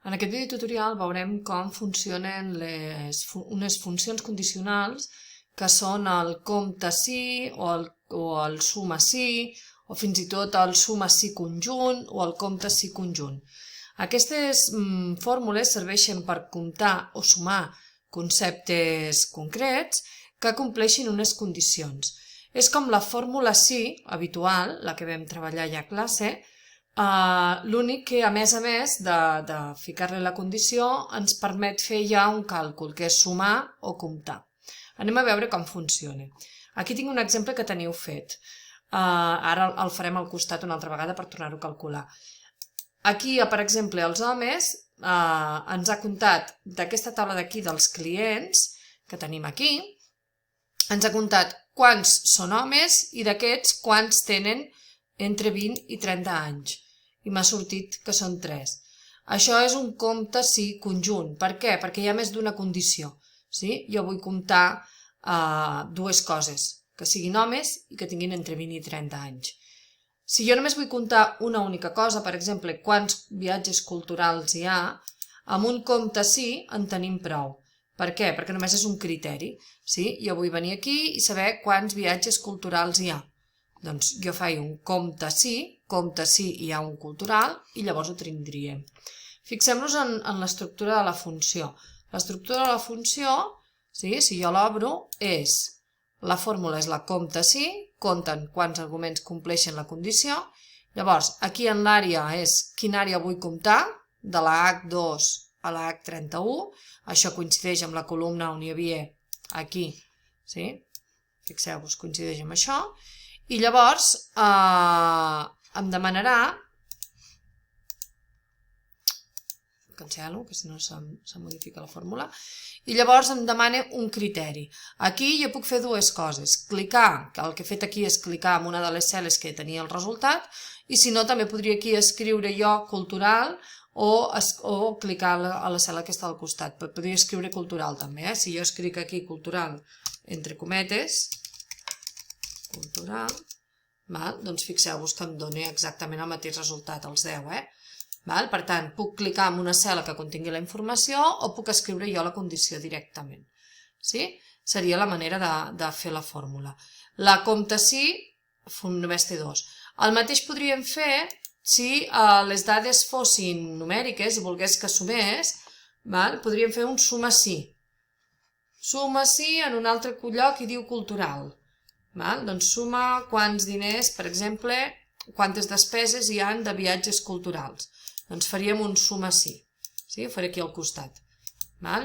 En aquest vídeo tutorial veurem com funcionen unes funcions condicionals que són el compte sí o el suma sí o fins i tot el suma sí conjunt o el compte sí conjunt. Aquestes fórmules serveixen per comptar o sumar conceptes concrets que compleixin unes condicions. És com la fórmula sí habitual, la que vam treballar ja a classe, l'únic que a més de ficar-li la condició ens permet fer ja un càlcul, que és sumar o comptar. Anem a veure com funciona. Aquí tinc un exemple que teniu fet. Ara el farem al costat una altra vegada per tornar-ho a calcular. Aquí, per exemple, els homes ens ha comptat d'aquesta taula d'aquí dels clients que tenim aquí, ens ha comptat quants són homes i d'aquests quants tenen entre 20 i 30 anys. I m'ha sortit que són 3. Això és un compte sí conjunt. Per què? Perquè hi ha més d'una condició. Jo vull comptar dues coses, que siguin homes i que tinguin entre 20 i 30 anys. Si jo només vull comptar una única cosa, per exemple, quants viatges culturals hi ha, amb un compte sí en tenim prou. Per què? Perquè només és un criteri. Jo vull venir aquí i saber quants viatges culturals hi ha. Doncs jo faig un compte sí hi ha un cultural i llavors ho tindríem. Fixem-nos en l'estructura de la funció. L'estructura de la funció, si jo l'obro, la fórmula és la compte sí, compten quants arguments compleixen la condició. Llavors, aquí en l'àrea és quina àrea vull comptar, de la H2 a la H31. Això coincideix amb la columna on hi havia aquí. Fixeu-vos, coincideix amb això. I llavors em demanarà, cancel·lo, que si no se modifica la fórmula, i llavors em demana un criteri. Aquí jo puc fer dues coses, clicar, que el que he fet aquí és clicar en una de les cel·les que tenia el resultat, i si no també podria aquí escriure jo cultural o clicar a la cel·la que està al costat. Podria escriure cultural també, si jo escric aquí cultural entre cometes, cultural, doncs fixeu-vos que em dona exactament el mateix resultat, els 10. Per tant, puc clicar en una cel·la que contingui la informació o puc escriure jo la condició directament. Seria la manera de fer la fórmula. La compte sí només té 2. El mateix podríem fer si les dades fossin numèriques i volgués que sumés, podríem fer un suma sí. Suma sí en un altre lloc i diu cultural. Doncs suma quants diners, per exemple, quantes despeses hi han de viatges culturals. Doncs faríem un suma sí. Ho faré aquí al costat.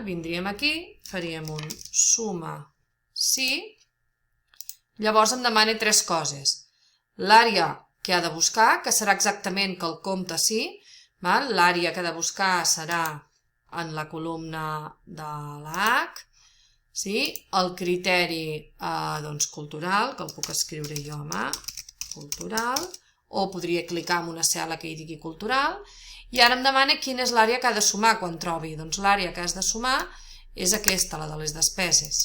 Vindríem aquí, faríem un suma sí. Llavors em demana 3 coses. L'àrea que ha de buscar, que serà exactament que el compte sí. L'àrea que ha de buscar serà en la columna de la H. El criteri cultural, que el puc escriure jo a mà, cultural, o podria clicar en una cel·la que hi digui cultural, i ara em demana quina és l'àrea que ha de sumar quan trobi. Doncs l'àrea que has de sumar és aquesta, la de les despeses.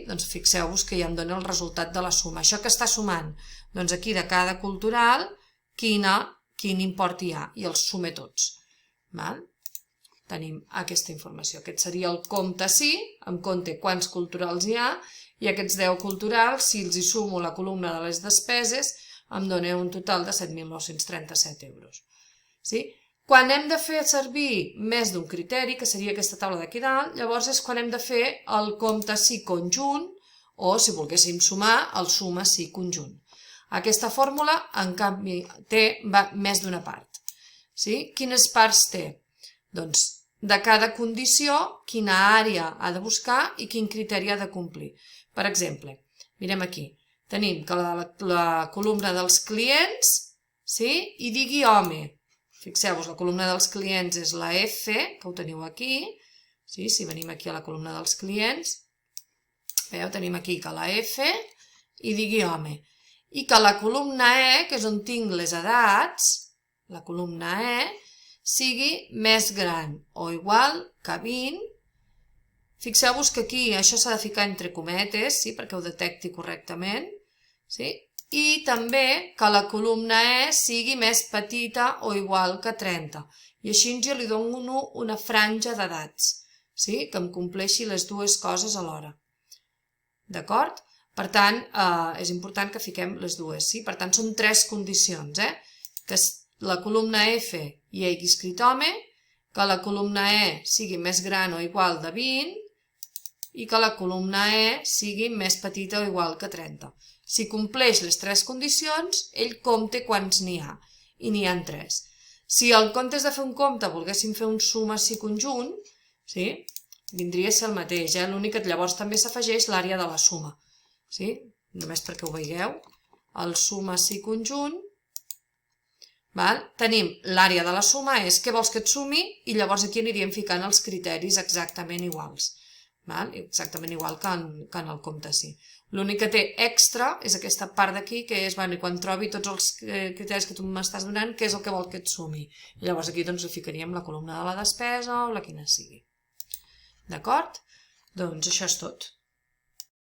Doncs fixeu-vos que ja em dona el resultat de la suma. Això que està sumant? Doncs aquí de cada cultural, quin import hi ha, i els sume tots. Tenim aquesta informació. Aquest seria el compte sí, em compte quants culturals hi ha, i aquests 10 culturals, si els hi sumo la columna de les despeses, em dona un total de 7.937 euros. Quan hem de fer servir més d'un criteri, que seria aquesta taula d'aquí dalt, llavors és quan hem de fer el compte sí conjunt, o si volguéssim sumar, el suma sí conjunt. Aquesta fórmula, en canvi, té més d'una part. Quines parts té? Doncs de cada condició, quina àrea ha de buscar i quin criteri ha de complir. Per exemple, mirem aquí, tenim que la columna dels clients hi digui home. Fixeu-vos, la columna dels clients és la F, que ho teniu aquí. Si venim aquí a la columna dels clients, tenim aquí que la F hi digui home. I que la columna E, que és on tinc les edats, la columna E, sigui més gran o igual que 20. Fixeu-vos que aquí això s'ha de ficar entre cometes, perquè ho detecti correctament. I també que la columna E sigui més petita o igual que 30. I així jo li dono una franja d'edats, sí? Que em compleixi les dues coses alhora. D'acord? Per tant, és important que fiquem les dues, sí? Per tant, són 3 condicions, que la columna F hi hagi escrit home, que la columna E sigui més gran o igual de 20 i que la columna E sigui més petita o igual que 30. Si compleix les 3 condicions, ell compta quants n'hi ha, i n'hi ha 3. Si en comptes de fer un compte volguéssim fer un suma-si conjunt, sí? Vindria a ser el mateix, l'únic que llavors també s'afegeix l'àrea de la suma. Sí? Només perquè ho veieu. El suma-si conjunt, tenim l'àrea de la suma, és què vols que et sumi, i llavors aquí aniríem ficant els criteris exactament iguals. Exactament igual que en el compte si. L'únic que té extra és aquesta part d'aquí, que és, quan trobi tots els criteris que tu m'estàs donant, què és el que vol que et sumi. I llavors aquí li ficaríem la columna de la despesa o la quina sigui. D'acord? Doncs això és tot.